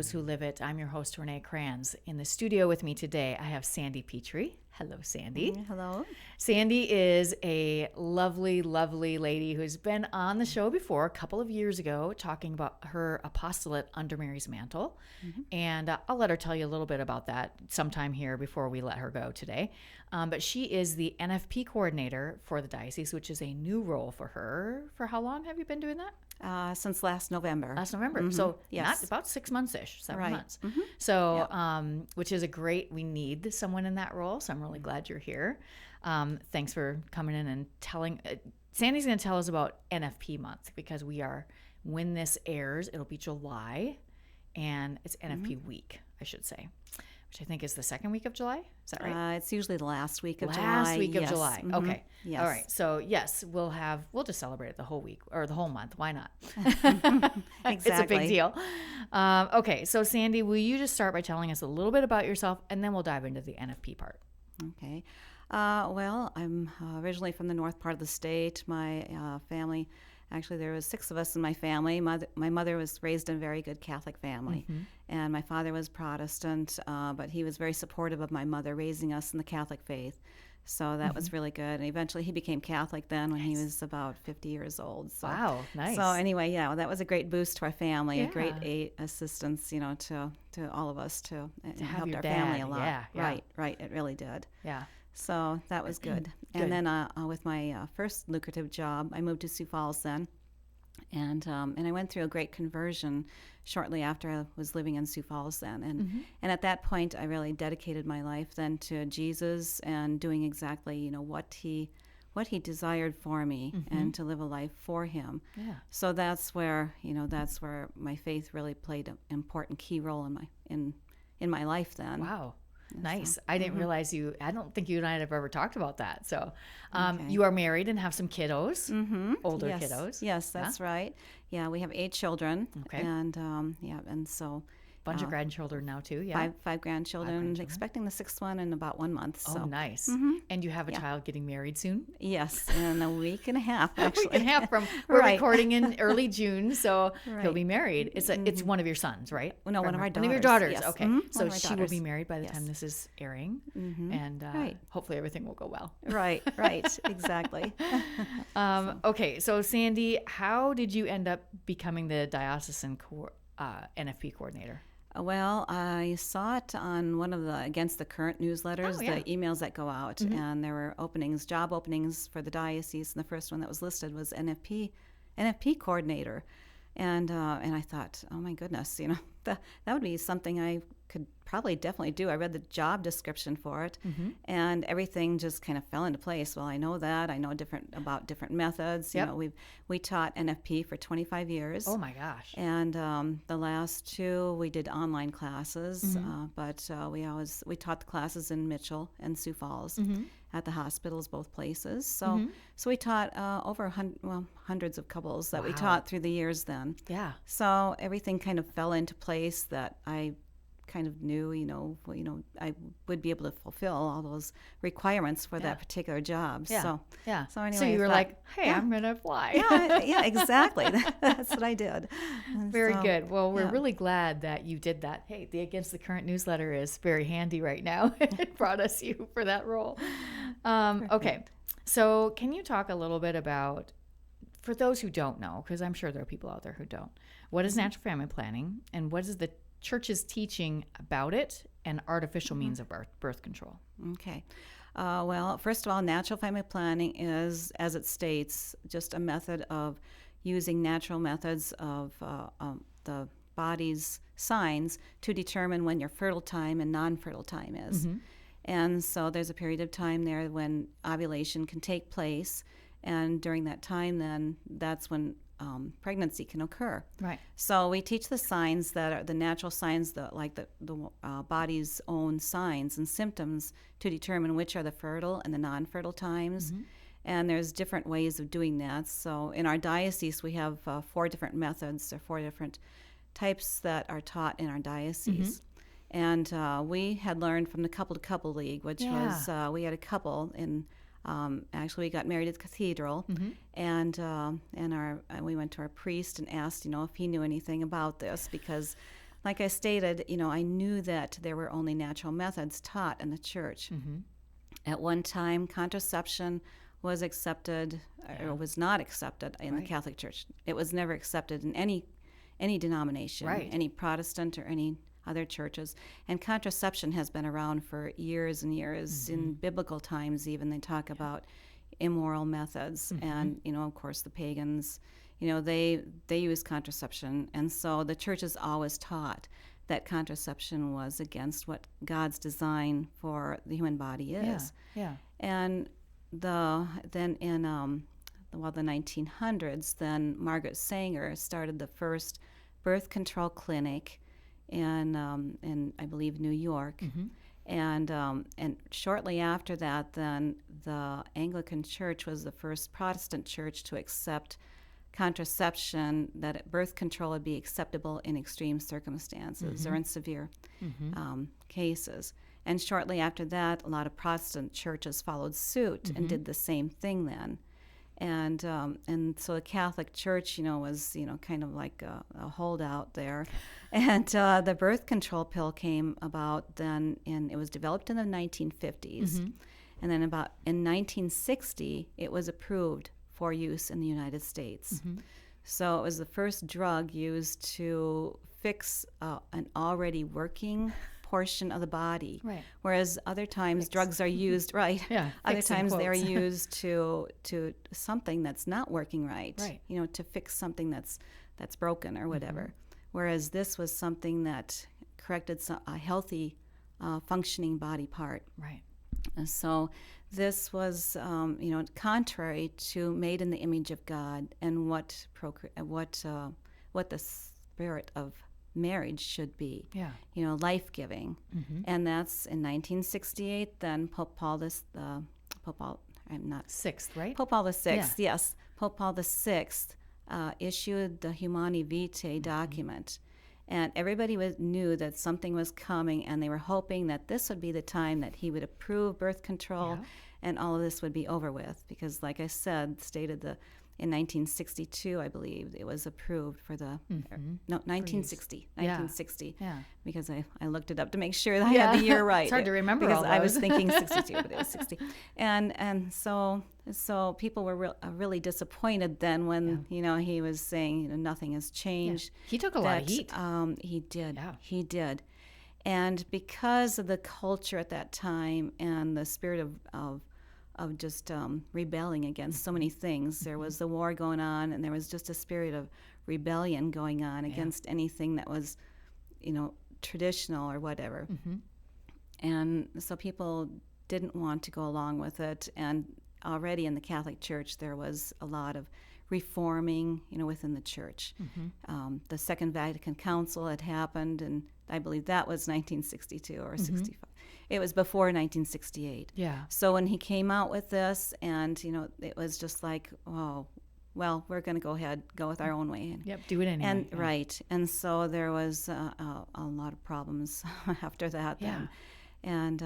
those who live it. I'm your host, Renee Kranz. In the studio with me today, I have Sandy Petree. Hello, Sandy. Hello. Sandy is a lovely, lovely lady who's been on the show before a couple of years ago talking about her apostolate under Mary's mantle. And I'll let her tell you a little bit about that sometime here before we let her go today. But she is the NFP coordinator for the diocese, which is a new role for her. For how long have you been doing that? Since last November. Last November. So Yes. not about 6 months-ish, 7 Right. months. So, which is we need someone in that role. So I'm really glad you're here. Thanks for coming in and telling. Sandy's going to tell us about NFP month because when this airs, it'll be July and it's NFP week, I should say, which I think is the second week of July. Is that right? It's usually the last week of July. Last week of July. Okay. Yes. All right. So yes, we'll just celebrate it the whole week or the whole month. Why not? It's a big deal. Okay. So Sandy, will you just start by telling us a little bit about yourself and then we'll dive into the NFP part. Okay. Well, I'm originally from the north part of the state. My family, actually there was 6 of us in my family. My mother was raised in a very good Catholic family, and my father was Protestant, but he was very supportive of my mother raising us in the Catholic faith. So that was really good. And eventually he became Catholic then when he was about 50 years old. So, wow, nice. So anyway, well, that was a great boost to our family, a great assistance, to all of us to help our family a lot. Yeah. Right. It really did. Yeah. So that was good. And then with my first lucrative job, I moved to Sioux Falls then. And I went through a great conversion shortly after I was living in Sioux Falls then. And at that point, I really dedicated my life then to Jesus and doing exactly, what he desired for me and to live a life for him. Yeah. So that's where my faith really played an important key role in my life then. Wow. Nice. I didn't realize I don't think you and I have ever talked about that. So you are married and have some kiddos, older kiddos. Yes, that's right. Yeah, we have 8 children. Okay. And and so. Bunch of grandchildren now too, yeah? Five grandchildren, expecting the 6th one in about 1 month. So. Oh, nice. And you have a child getting married soon? Yes, in a week and a half, actually. A week and a half we're recording in early June, so he'll be married. It's one of your sons, right? No, one of our daughters. One of your daughters, yes. okay. So she will be married by the time this is airing, and hopefully everything will go well. Right, exactly. Okay, so Sandy, how did you end up becoming the diocesan NFP coordinator? Well, I saw it on one of the Against the Current newsletters, the emails that go out, and there were job openings for the diocese, and the first one that was listed was NFP coordinator, and I thought, oh my goodness, that would be something I could probably definitely do. I read the job description for it, and everything just kind of fell into place. Well, I know about different methods. Yep. We taught NFP for 25 years. Oh my gosh! And the last 2 we did online classes, but we taught the classes in Mitchell and Sioux Falls at the hospitals, both places. So we taught over hundreds of couples that we taught through the years then. Yeah. So everything kind of fell into place that I kind of knew, I would be able to fulfill all those requirements for that particular job. Yeah. So anyway, so you were like, hey, I'm going to apply. Yeah, exactly. That's what I did. Very good. Well, we're really glad that you did that. Hey, the Against the Current newsletter is very handy right now. It brought us you for that role. Okay. So can you talk a little bit about, for those who don't know, because I'm sure there are people out there who don't, what is natural family planning and what is the church's teaching about it and artificial means of birth control? Okay. Well, first of all, natural family planning is, as it states, just a method of using natural methods of the body's signs to determine when your fertile time and non-fertile time is. And so there's a period of time there when ovulation can take place, and during that time then that's when pregnancy can occur. Right. So we teach the signs that are the natural signs, the body's own signs and symptoms to determine which are the fertile and the non-fertile times. And there's different ways of doing that. So in our diocese, we have 4 different methods or 4 different types that are taught in our diocese. And we had learned from the Couple to Couple League, which was, we had a couple in actually, we got married at the cathedral, and we went to our priest and asked, if he knew anything about this, because like I stated, I knew that there were only natural methods taught in the church. Mm-hmm. At one time, contraception was accepted or was not accepted in the Catholic Church. It was never accepted in any denomination, any Protestant or any other churches. And contraception has been around for years and years. In biblical times, even, they talk about immoral methods. And, of course, the pagans, they use contraception. And so the church has always taught that contraception was against what God's design for the human body is. And then in the 1900s, then Margaret Sanger started the first birth control clinic in I believe New York. And shortly after that, then the Anglican Church was the first Protestant church to accept contraception, that birth control would be acceptable in extreme circumstances or in severe cases. And shortly after that, a lot of Protestant churches followed suit and did the same thing then. And so the Catholic Church, was, kind of like a holdout there. And the birth control pill came about then, it was developed in the 1950s. And then in 1960, it was approved for use in the United States. So it was the first drug used to fix an already working portion of the body. Whereas other times drugs are used, other times they're used to something that's not working right. To fix something that's broken or whatever. Whereas this was something that corrected a healthy functioning body part. And so this was, contrary to made in the image of God and what the spirit of marriage should be. Life-giving. And that's in 1968. Then Pope Paul Sixth, right? Pope Paul the Sixth. Yes, Pope Paul the Sixth issued the Humani Vitae document. And everybody knew that something was coming, and they were hoping that this would be the time that he would approve birth control, and all of this would be over with. Because, like I said, in 1962, I believe, it was approved for the, 1960, because I looked it up to make sure that I had the year right. It's hard to remember because all those. I was thinking 62, but it was 60. And so people were really disappointed then when, he was saying, nothing has changed. He took a lot of heat. He did. He did. And because of the culture at that time and the spirit of just rebelling against so many things. There was the war going on, and there was just a spirit of rebellion going on against anything that was, traditional or whatever. And so people didn't want to go along with it. And already in the Catholic Church, there was a lot of reforming, within the church. The Second Vatican Council had happened, and I believe that was 1962 or 65. It was before 1968. So when he came out with this, and it was just like, oh, well, we're going to go with our own way. Do it anyway. And and so there was a lot of problems after that. Then. And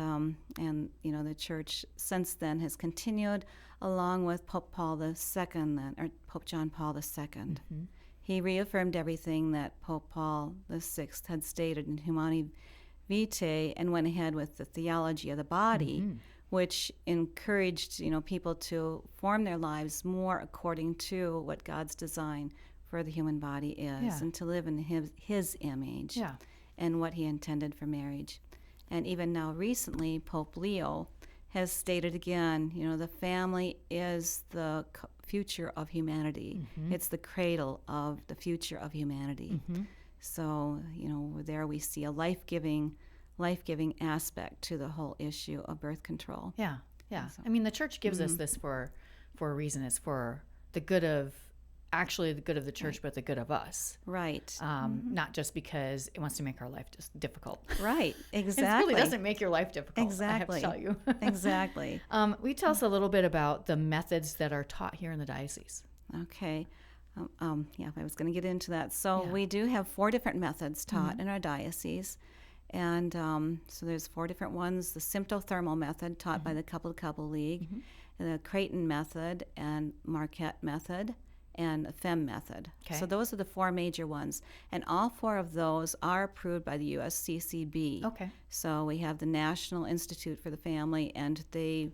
the church since then has continued, along with Pope Paul II, or Pope John Paul II. He reaffirmed everything that Pope Paul VI had stated in Humani Vitae, and went ahead with the theology of the body, which encouraged people to form their lives more according to what God's design for the human body is, and to live in his image, and what he intended for marriage. And even now recently, Pope Leo has stated again, the family is the future of humanity. It's the cradle of the future of humanity. So, there we see a life-giving aspect to the whole issue of birth control. So, I mean, the church gives us this for a reason. It's for the good of the church, but the good of us. Not just because it wants to make our life just difficult. Exactly. It really doesn't make your life difficult. Exactly. I have to tell you. Exactly. Will you tell us a little bit about the methods that are taught here in the diocese? Okay. I was going to get into that. So we do have 4 different methods taught in our diocese. And so there's 4 different ones. The symptothermal method taught by the Couple-to-Couple League, the Creighton method and Marquette method, and the FEM method. Okay. So those are the 4 major ones. And all 4 of those are approved by the USCCB. Okay. So we have the National Institute for the Family, and they,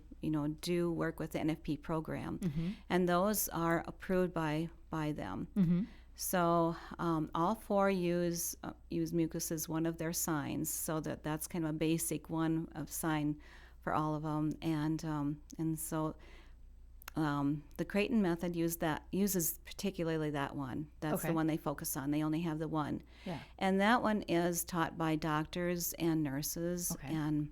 do work with the NFP program. And those are approved by them. So all 4 use mucus as one of their signs, so that's kind of a basic one of sign for all of them. And so the Creighton method uses particularly that one. That's the one they focus on. They only have the one. Yeah. And that one is taught by doctors and nurses. Okay. And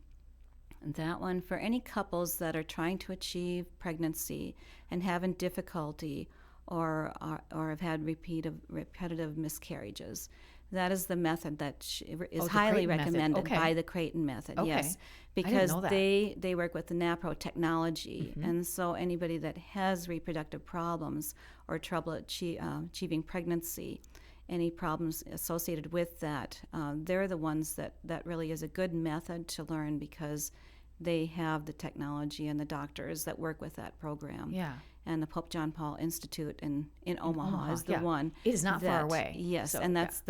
that one for any couples that are trying to achieve pregnancy and having difficulty or have had repetitive miscarriages. That is the method that is highly recommended by the Creighton method. Okay. Yes, because they work with the NAPRO technology, and so anybody that has reproductive problems or trouble achieving pregnancy, any problems associated with that, they're the ones that really is a good method to learn, because they have the technology and the doctors that work with that program. Yeah. And the Pope John Paul Institute in Omaha is the one. It is not far away. Yes, so, and that's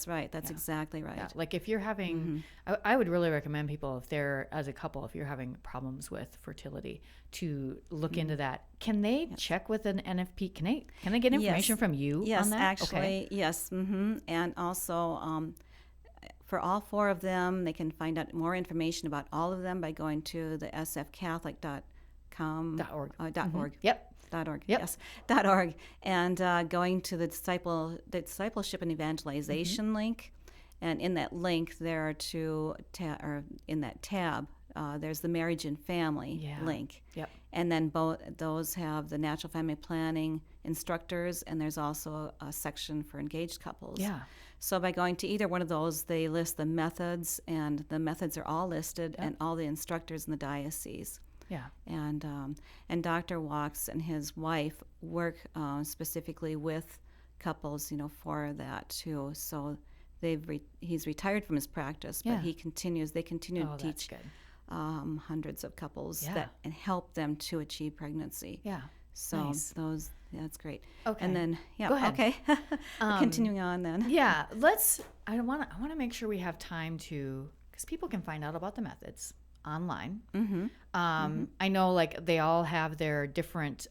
right. That's exactly right. Yeah. Like if you're having, I would really recommend people, if they're, as a couple, if you're having problems with fertility, to look into that. Can they check with an NFP? Can they get information from you on that? Actually, yes. And also, for all 4 of them, they can find out more information about all of them by going to the sfcatholic.com. .org. Yep. .org. Yes. .org. And going to the discipleship and evangelization link, and in that link there are in that tab there's the marriage and family link. Yep. And then both those have the natural family planning instructors, and there's also a section for engaged couples. Yeah. So by going to either one of those, they list the methods, and the methods are all listed, and all the instructors in the diocese. Yeah. And Dr. Walks and his wife work specifically with couples, for that too. So he's retired from his practice, but they continue to teach hundreds of couples and help them to achieve pregnancy. Yeah. So that's great. Okay. And then Go ahead. Okay. Continuing on then. Yeah. I want to make sure we have time because people can find out about the methods online. I know like they all have their different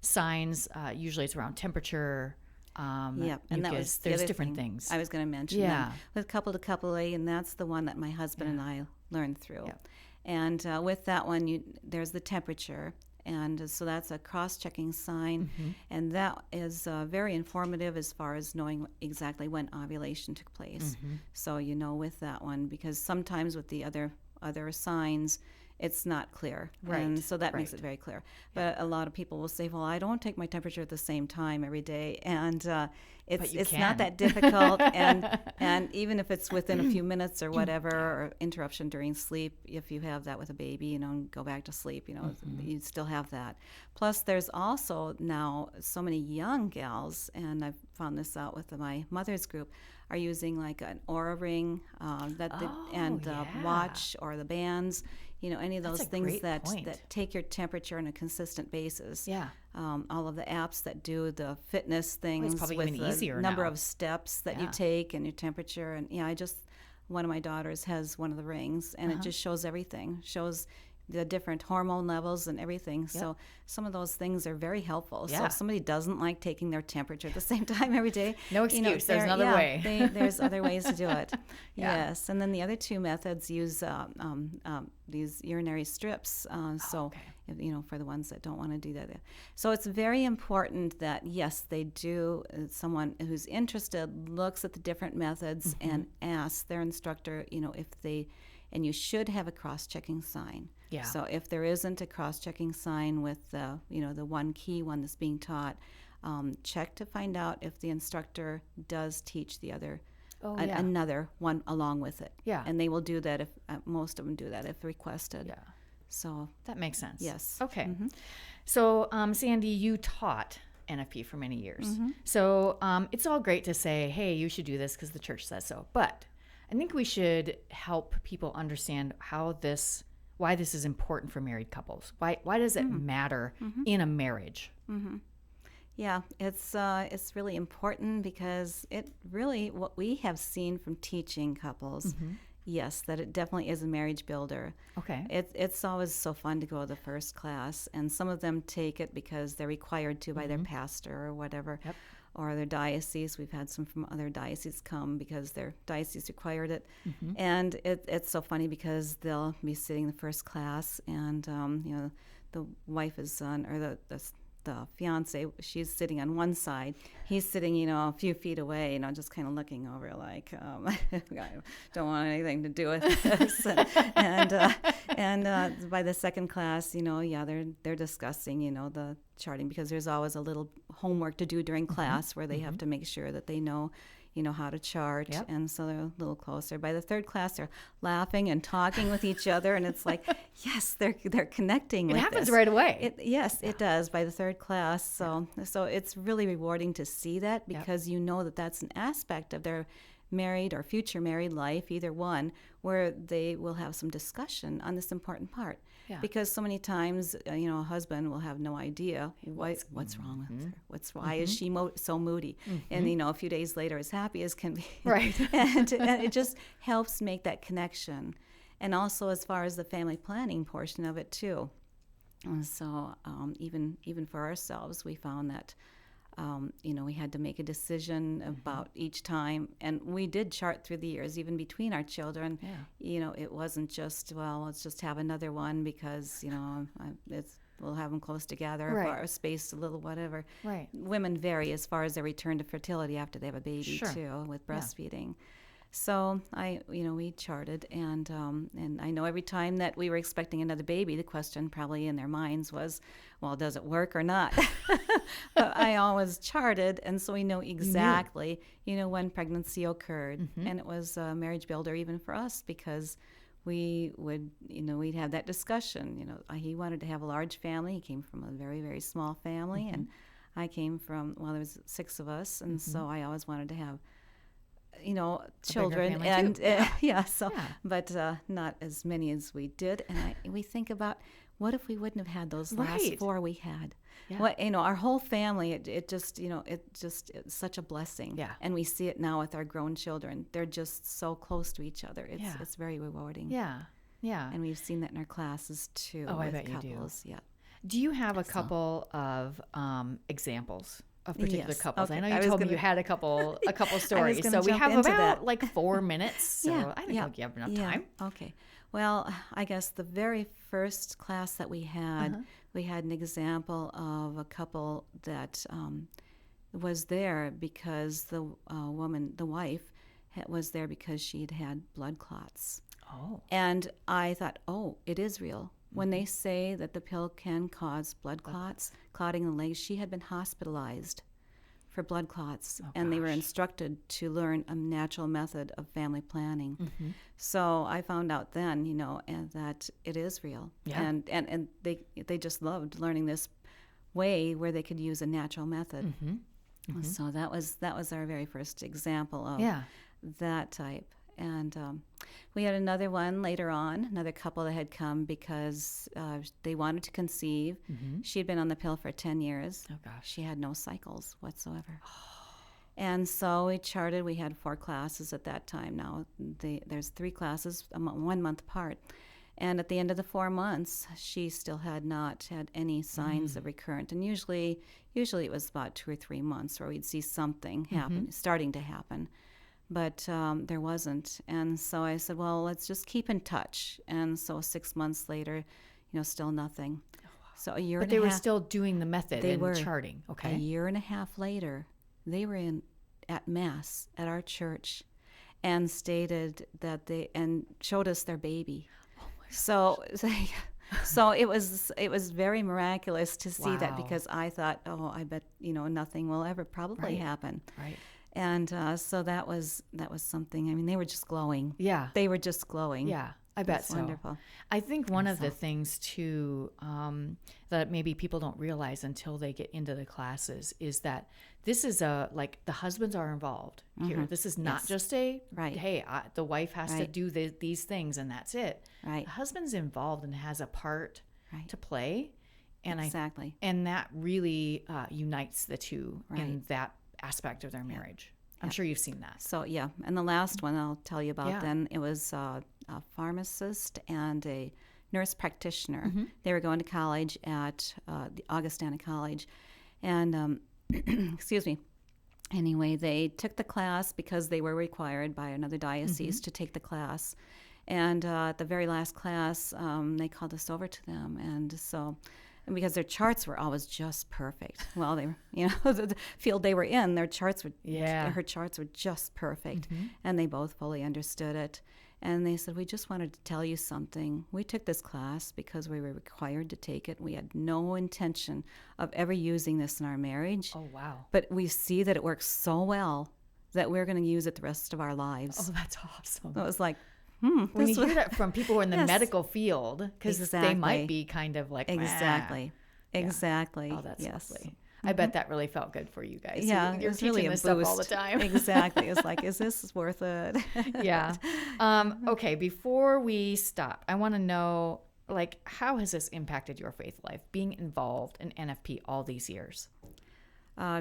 signs. Usually it's around temperature, and that was there's different things I was going to mention. Yeah. With couple to couple A, and that's the one that my husband and I learned through. Yeah. And with that one, there's the temperature. And so that's a cross-checking sign, and that is very informative as far as knowing exactly when ovulation took place. So with that one, because sometimes with the other signs, it's not clear. Right. And so that makes it very clear. But a lot of people will say, well, I don't take my temperature at the same time every day. And it's not that difficult. and even if it's within a few minutes or whatever, or interruption during sleep, if you have that with a baby, and go back to sleep, you still have that. Plus, there's also now so many young gals, and I've found this out with my mother's group, are using like an Oura ring watch or the bands, any of those things that take your temperature on a consistent basis. Yeah. All of the apps that do the fitness things, it's probably with even the easier number now. Of steps that you take and your temperature. And one of my daughters has one of the rings, and it just shows everything, shows the different hormone levels and everything. Yep. So some of those things are very helpful. Yeah. So if somebody doesn't like taking their temperature at the same time every day, no excuse. There's another way. There's other ways to do it. Yes. And then the other 2 methods use these urinary strips. For the ones that don't want to do that. So it's very important that, yes, they do. Someone who's interested looks at the different methods and asks their instructor, if they, and you should have a cross-checking sign. Yeah. So if there isn't a cross-checking sign with the one key one that's being taught, check to find out if the instructor does teach the other, another one along with it. Yeah. And they will do that if most of them do that if requested. Yeah. So that makes sense. Yes. Okay. So Sandy, you taught NFP for many years. So it's all great to say, hey, you should do this because the church says so. But I think we should help people understand why this is important for married couples. Why does it matter in a marriage? Yeah, it's really important because it really, what we have seen from teaching couples, yes, that it definitely is a marriage builder. Okay. It's always so fun to go to the first class, and some of them take it because they're required to by their pastor or whatever, Yep. or their diocese. We've had some from other dioceses come because their diocese required it, and it's so funny because they'll be sitting in the first class, and the wife is on, or the fiance, she's sitting on one side. He's sitting, a few feet away, just kind of looking over like, I don't want anything to do with this. and by the second class, they're discussing, the charting, because there's always a little homework to do during class where they have to make sure that they know how to chart. Yep. And so they're a little closer. By the third class, they're laughing and talking with each other, and it's like, yes, they're connecting with It happens this. right away. It does by the third class. So it's really rewarding to see that, because that's an aspect of their married or future married life, either one, where they will have some discussion on this important part. Yeah. Because so many times, a husband will have no idea what's wrong with her. Why is she so moody? And a few days later, as happy as can be. Right. and it just helps make that connection, and also as far as the family planning portion of it too. And so even for ourselves, we found that. We had to make a decision about each time, and we did chart through the years, even between our children. Yeah. It wasn't just, well, let's just have another one because, we'll have them close together, Right. or spaced a little, whatever. Right. Women vary as far as their return to fertility after they have a baby, Sure. too, with breastfeeding. So we charted, and I know every time that we were expecting another baby, the question probably in their minds was, well, does it work or not? But I always charted, and so we know exactly, when pregnancy occurred, and it was a marriage builder even for us, because we would, we'd have that discussion. He wanted to have a large family. He came from a very, very small family, and I came from, there was 6 of us, and so I always wanted to have children, and but not as many as we did. And we think about, what if we wouldn't have had those last 4 we had? Yeah. What, our whole family, it's such a blessing. Yeah. And we see it now with our grown children. They're just so close to each other. It's very rewarding. Yeah. Yeah. And we've seen that in our classes too. Oh, I with bet couples. you do. Yeah. Do you have a couple of examples of particular Yes. couples? Okay. I know you told me you had a couple stories. So we have about 4 minutes. So I think you have enough time. Okay. Well, I guess the very first class that we had, we had an example of a couple that was there because the wife, was there because she had had blood clots. Oh. And I thought, it is real. When they say that the pill can cause blood clots, clotting the legs, she had been hospitalized for blood clots, and they were instructed to learn a natural method of family planning. So I found out then, and that it is real. Yeah. And they just loved learning this way where they could use a natural method. So that was our very first example of that type. And we had another one later on, another couple that had come because they wanted to conceive. She had been on the pill for 10 years. Oh, gosh. She had no cycles whatsoever. And so we charted. We had 4 classes at that time. Now there's 3 classes, 1 month apart. And at the end of the 4 months, she still had not had any signs of recurrent. And usually it was about 2 or 3 months where we'd see something happen, starting to happen. But there wasn't. And so I said, well, let's just keep in touch. And so 6 months later, still nothing. Oh, wow. So a year but and a half. But they were still doing the method They and were. charting. Okay. A year and a half later, they were at Mass at our church and stated that and showed us their baby. Oh my gosh. So it was very miraculous to see that, because I thought, I bet nothing will ever probably happen. Right. And so that was something. I mean, they were just glowing. Yeah. They were just glowing. Yeah, I bet so. Wonderful. I think one of the things, too, that maybe people don't realize until they get into the classes is that this is the husbands are involved here. This is not just the wife has to do these things and that's it. Right. The husband's involved and has a part to play And exactly. And that really unites the two Right. in that aspect of their marriage. I'm sure you've seen that. So, yeah. And the last one I'll tell you about Yeah. then, it was a pharmacist and a nurse practitioner. Mm-hmm. They were going to college at the Augustana College. And, excuse me. Anyway, they took the class because they were required by another diocese to take the class. And at the very last class, they called us over to them. And because their charts were always just perfect. Well, they were, the field they were in, her charts were just perfect. And they both fully understood it. And they said, we just wanted to tell you something. We took this class because we were required to take it. We had no intention of ever using this in our marriage. Oh, wow. But we see that it works so well that we're going to use it the rest of our lives. Oh, that's awesome. So it was like, when you hear that from people who are in the medical field, because they might be kind of like, exactly. Oh, that's lovely. I bet that really felt good for you guys. Yeah, You're it's teaching really a this boost. stuff all the time. Exactly. It's like, is this worth it? Yeah. Okay, before we stop, I want to know, like, how has this impacted your faith life, being involved in NFP all these years?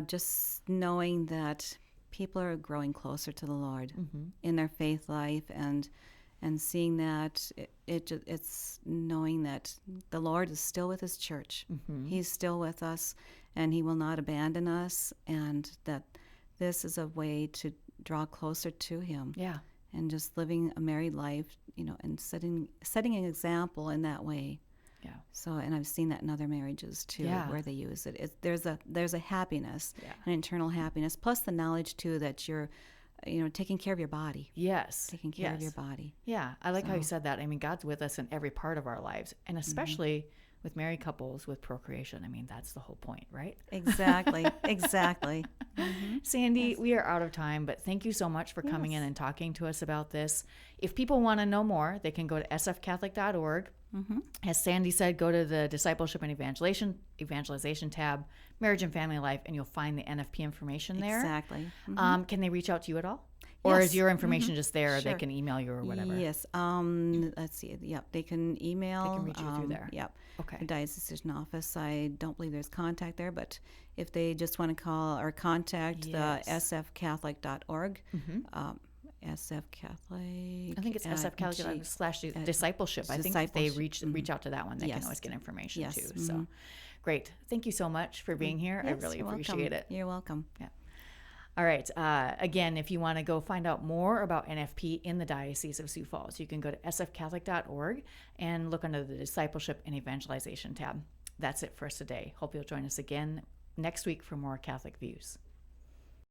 Just knowing that people are growing closer to the Lord in their faith life, and seeing that it's knowing that the Lord is still with his church. He's still with us, and he will not abandon us, and that this is a way to draw closer to him. Yeah. And just living a married life, and setting an example in that way. Yeah. So, and I've seen that in other marriages too, where they use it. There's a happiness, an internal happiness, plus the knowledge too that you're, taking care of your body. Yes. Taking care of your body. Yeah. I like how you said that. I mean, God's with us in every part of our lives, and especially with married couples with procreation. I mean, that's the whole point, right? Exactly. Exactly. Sandy, we are out of time, but thank you so much for coming in and talking to us about this. If people want to know more, they can go to sfcatholic.org. As Sandy said, go to the Discipleship and Evangelization tab, Marriage and Family Life, and you'll find the NFP information there. Exactly. Can they reach out to you at all? Or is your information just there? Or Sure. they can email you or whatever? Yes. Let's see. Yep. They can email. They can reach you through there. Yep. Okay. The diocesan office. I don't believe there's contact there, but if they just want to call or contact the sfcatholic.org, SF Catholic. I think it's SF Catholic / discipleship. I think if they reach out to that one, they can always get information too. So great. Thank you so much for being here. I really appreciate it. You're welcome. Yeah. All right. Again, if you want to go find out more about NFP in the Diocese of Sioux Falls, you can go to sfcatholic.org and look under the Discipleship and Evangelization tab. That's it for us today. Hope you'll join us again next week for more Catholic Views.